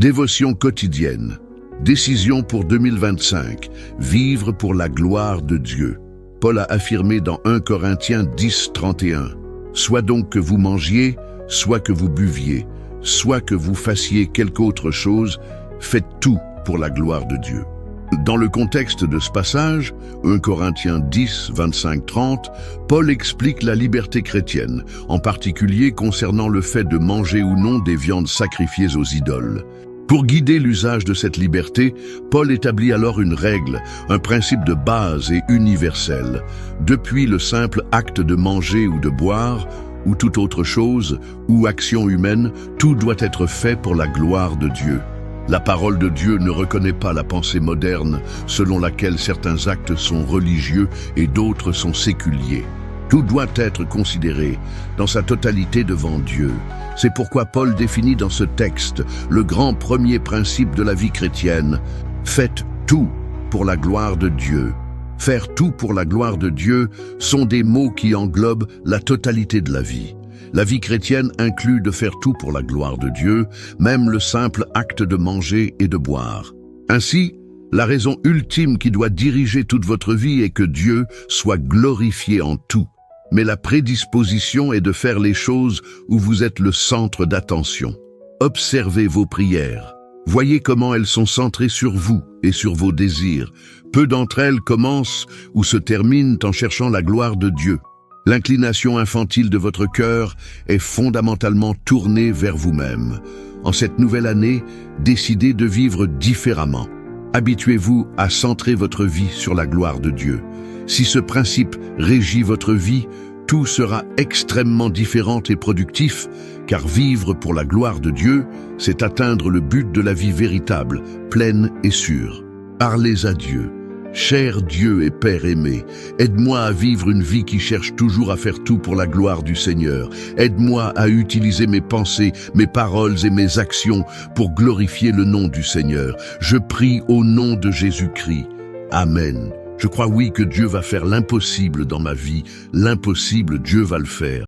Dévotion quotidienne. Décision pour 2025. Vivre pour la gloire de Dieu. Paul a affirmé dans 1 Corinthiens 10, 31. Soit donc que vous mangiez, soit que vous buviez, soit que vous fassiez quelque autre chose, faites tout pour la gloire de Dieu. Dans le contexte de ce passage, 1 Corinthiens 10, 25, 30, Paul explique la liberté chrétienne, en particulier concernant le fait de manger ou non des viandes sacrifiées aux idoles. Pour guider l'usage de cette liberté, Paul établit alors une règle, un principe de base et universel. Depuis le simple acte de manger ou de boire, ou toute autre chose, ou action humaine, tout doit être fait pour la gloire de Dieu. La parole de Dieu ne reconnaît pas la pensée moderne selon laquelle certains actes sont religieux et d'autres sont séculiers. Tout doit être considéré dans sa totalité devant Dieu. C'est pourquoi Paul définit dans ce texte le grand premier principe de la vie chrétienne. Faites tout pour la gloire de Dieu. Faire tout pour la gloire de Dieu sont des mots qui englobent la totalité de la vie. La vie chrétienne inclut de faire tout pour la gloire de Dieu, même le simple acte de manger et de boire. Ainsi, la raison ultime qui doit diriger toute votre vie est que Dieu soit glorifié en tout. Mais la prédisposition est de faire les choses où vous êtes le centre d'attention. Observez vos prières. Voyez comment elles sont centrées sur vous et sur vos désirs. Peu d'entre elles commencent ou se terminent en cherchant la gloire de Dieu. L'inclination infantile de votre cœur est fondamentalement tournée vers vous-même. En cette nouvelle année, décidez de vivre différemment. Habituez-vous à centrer votre vie sur la gloire de Dieu. Si ce principe régit votre vie, tout sera extrêmement différent et productif, car vivre pour la gloire de Dieu, c'est atteindre le but de la vie véritable, pleine et sûre. Parlez à Dieu. Cher Dieu et Père aimé, aide-moi à vivre une vie qui cherche toujours à faire tout pour la gloire du Seigneur. Aide-moi à utiliser mes pensées, mes paroles et mes actions pour glorifier le nom du Seigneur. Je prie au nom de Jésus-Christ. Amen. Je crois oui que Dieu va faire l'impossible dans ma vie. L'impossible, Dieu va le faire.